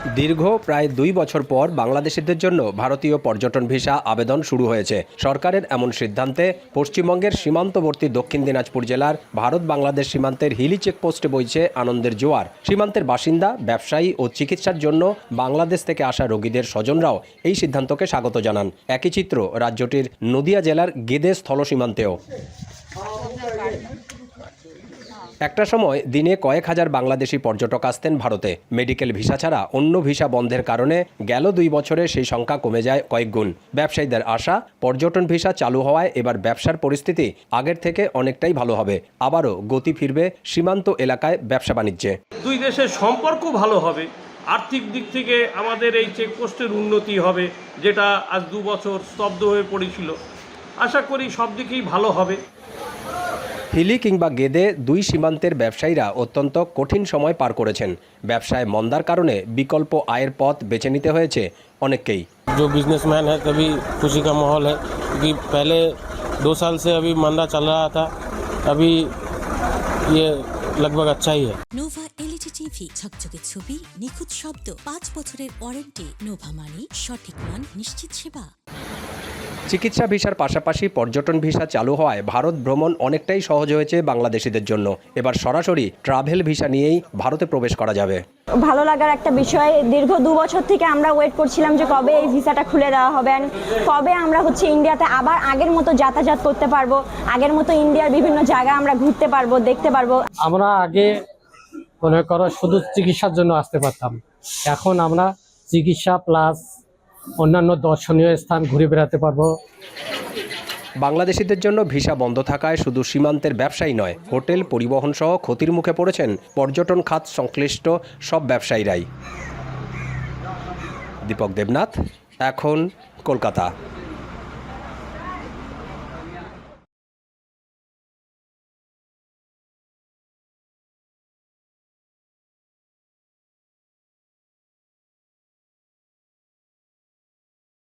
দীর্ঘ প্রায় 2 বছর পর বাংলাদেশিদের জন্য ভারতীয় পর্যটন ভিসা আবেদন শুরু হয়েছে। সরকারের এমন সিদ্ধান্তে পশ্চিমবঙ্গের সীমান্তবর্তী দক্ষিণ দিনাজপুর জেলার ভারত বাংলাদেশ সীমান্তের হিলি চেকপোস্টে বইছে আনন্দের জোয়ার। সীমান্তের বাসিন্দা, ব্যবসায়ী ও চিকিৎসার জন্য বাংলাদেশ থেকে আসা রোগীদের স্বজনরাও এই সিদ্ধান্তকে স্বাগত জানান। একই চিত্র রাজ্যটির নদিয়া জেলার গেদে স্থল সীমান্তেও। একটা সময় দিনে কয়েক হাজার বাংলাদেশি পর্যটক আসতেন ভারতে। মেডিকেল ভিসা ছাড়া অন্য ভিসা বন্ধের কারণে গেল 2 বছরে সেই সংখ্যা কমে যায় কয়েক গুণ। ব্যবসায়ীদের আশা, পর্যটন ভিসা চালু হওয়ায় এবার ব্যবসার পরিস্থিতি আগের থেকে অনেকটাই ভালো হবে। আবারও গতি ফিরবে সীমান্ত এলাকায় ব্যবসা বাণিজ্যে। দুই দেশের সম্পর্ক ভালো হবে, আর্থিক দিক থেকে আমাদের এই চেকপোস্টের উন্নতি হবে, যেটা আজ 2 বছর স্তব্ধ হয়ে পড়েছিল। আশা করি সব দিকেই ভালো হবে। হিলি কিংবা গেদে 2 সীমান্তের ব্যবসায়ীরা অত্যন্ত কঠিন সময় পার করেছেন। ব্যবসায় মন্দার কারণে বিকল্প আয়ের পথ বেছে নিতে হয়েছে অনেককেই। जो बिजनेसमैन है तभी खुशी का माहौल है, क्योंकि पहले 2 साल से अभी मंदा चल रहा था, अभी ये लगभग अच्छा ही है। নোভা এলইডি টিভি, ঝকঝকে ছবি, নিখুঁত শব্দ, 5 বছরের ওয়ারেন্টি। নোভা মানে সঠিক মান, নিশ্চিত সেবা। চিকিৎসা ভিসার পাশাপাশি পর্যটন ভিসা চালু হওয়ায় ভারত ভ্রমণ অনেকটাই সহজ হয়েছে বাংলাদেশিদের জন্য। এবার সরাসরি ট্রাভেল ভিসা নিয়েই ভারতে প্রবেশ করা যাবে। ভালো লাগার একটা বিষয়, দীর্ঘ 2 বছর থেকে আমরা ওয়েট করছিলাম যে কবে এই ভিসাটা খুলে দেওয়া হবে, কবে আমরা ইন্ডিয়াতে আবার আগের মতো যাতায়াত করতে পারবো, আগের মতো ইন্ডিয়ার বিভিন্ন জায়গা আমরা ঘুরতে পারবো, দেখতে পারবো। আমরা আগে মনে করো শুধু চিকিৎসার জন্য আসতে পারতাম, এখন আমরা চিকিৎসা প্লাস অন্যান্য দর্শনীয় স্থান ঘুরে বেড়াতে পারবো। বাংলাদেশিদের জন্য ভিসা বন্ধ থাকায় শুধু সীমান্তের ব্যবসায়ী নয়, হোটেল, পরিবহন সহ ক্ষতির মুখে পড়েছেন পর্যটন খাত সংশ্লিষ্ট সব ব্যবসায়ীরাই। দীপক দেবনাথ, এখন কলকাতা।